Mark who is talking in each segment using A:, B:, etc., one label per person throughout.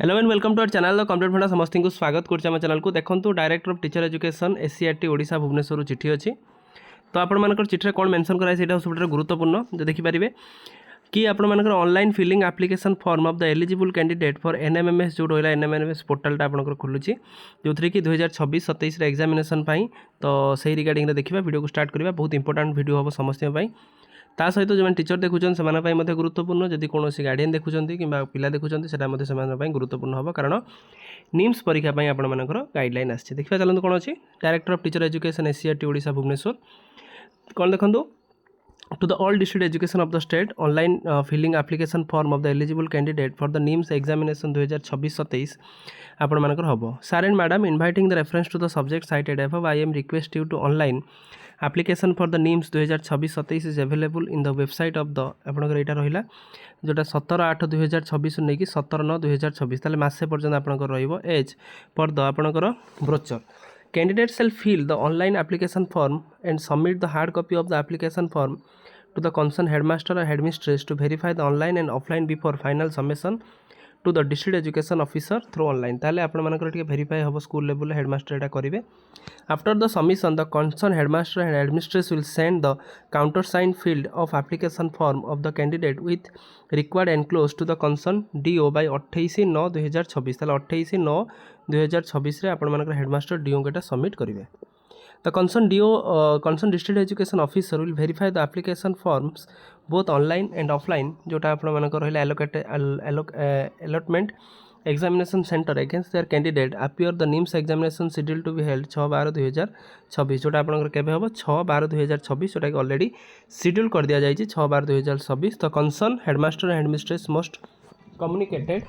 A: Hello and welcome to our channel the complete funda समस्त को स्वागत कर चैनल को देखो director of teacher education SCERT Odisha Bhubaneswar चिठी अच्छी तो आपर चिठी कौन मेंशन कराए से सब गुरुत्वपूर्ण जो देखिपारे कि आपर online filling application form of the eligible candidate for NMMS जो रहा एनएमएमएस पोर्टालटा आपंकर खोलुची जो थी कि 2026-27 एग्जामिनेशन तो सही रिगार्डिंग देखा वीडियो को स्टार्ट करवा बहुत इंपोर्टाट वीडियो हम समस्त ता सहित जो टीचर देखुं से गुरुत्वपूर्ण जदि कौन गार्डियन देखुं कि पिला देखुं से गुरुत्वपूर्ण हम कारण निम्स परीक्षा आपर गाइडलाइन आसी देखा चलते कौन अच्छी director of teacher education SCERT Odisha Bhubaneswar कौन देखो to the all district education of the state online filling application form of the eligible candidate for the NIMS examination 2026-27 आपण मानकर हबो sir and madam inviting the reference to the subject cited above I am request you to online application for the NIMS 2026-27 is available in the website of the आपनकर एटा रहिला जोटा 17/8/2026 नै कि 17/9/2026 ताले मासे पर्यंत आपनकर रहिबो एज पर द आपनकर brochure Candidate shall fill the online application form and submit the hard copy of the application form to the concerned headmaster or headmistress to verify the online and offline before final submission to the district education officer through online ताले आपण मानकर टिके verify हबो school level headmaster एटा करिवे after the submission the concern headmaster and headmistress will send the counter sign filled of application form of the candidate with required enclose to the concern DO by 28/9/2026 ताले 28/9/2026 रे आपण मानकर headmaster DO केटा submit करिवे The concerned district education officer will verify the application forms both online and offline जोटा आपण मानकर रहला allotment examination center against their candidate appear the NIMS examination scheduled to be held 6/12/2026 जोटा आपनकर केबे हबो 6/12/2026 जोटा कि ऑलरेडी शेड्यूल कर दिया जायछि 6/12/2026 तो concerned headmaster and headmistress must communicated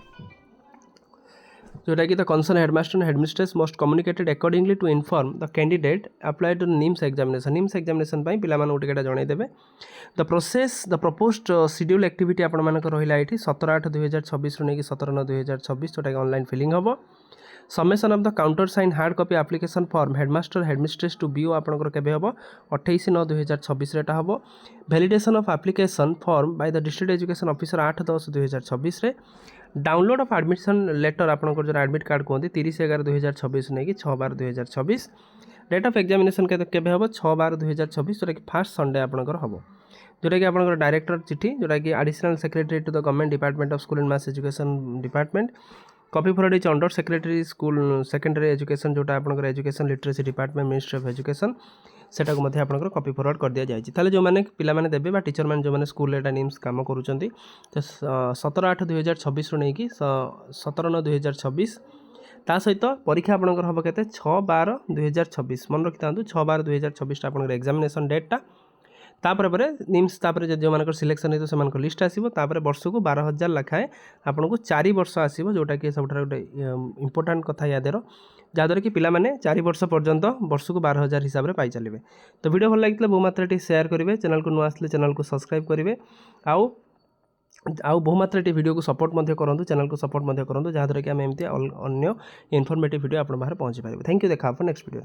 A: जोटा कि the concern headmaster and headmistress must communicated accordingly to inform the candidate apply to NMMS examination पिला गोटे जन देवे the process the proposed schedule activity आपण मानकर रहिला एठी 17/8/2026 रु नेकी 17/9/2026 जोटा कि ऑनलाइन फिलिंग हबो submission of the counter sign hard copy application form headmaster headmistress to BO आपनकर केबे हबो 28/9/2026 रेटा हबो validation of application form by the district education officer 8/10/2026 रे डाउनलोड ऑफ एडमिशन लेटर आपनकर जो एडमिट कार्ड कहते 30/11/2026 नहीं कि 6/12/2026 डेट ऑफ एग्जामिनेशन केबे हबो 6/12/2026 जोटा कि फर्स्ट संडे आपनकर हबो जोटा कि आपनकर डायरेक्टर चिठी जोटा कि additional secretary to the government department of school and mass education department copy forward is under secretary school secondary education जोटा आपनकर education literacy department ministry of education सेटा को आपनकर कॉपी फॉरवर्ड कर दिया जायछि ताले जो माने पिला माने देबे बा टीचर माने जो माने स्कूल एटा निम्स काम करूचंती तो 17/8/2026 रु नै कि 17/9/2026 ता सहित परीक्षा आपनकर हबो केते 6/12/2026 मन रखि तांतु 6/12/2026 आपनकर एग्जामिनेशन डेटटा तापर पर निम्स तापर जो मानकर सिलेक्शन हेतु से लिस्ट आसीबो तापर वर्ष को 12,000 लाखाए आपन को 4 वर्ष आसीबो जोटा कि सब गोटे इंपोर्टेंट कथा यादेर जहाँद्वारा कि पिला माने 4 वर्ष पर्यंत वर्ष को 12,000 हिसाब से पाई चलिए तो वीडियो भल लगे बहुमात्रा शेयर करेंगे चैनल को नुआ आसले चैनल को सब्सक्राइब करेंगे आउ बहुमात्रा वीडियो को सपोर्ट करूँ चैनल को सपोर्ट करूँ जहाँद्वारा कि आम एमती अन्य इनफॉर्मेटिव वीडियो आप बाहर पहुँची पारे थैंक यू देखा नेक्स्ट वीडियो।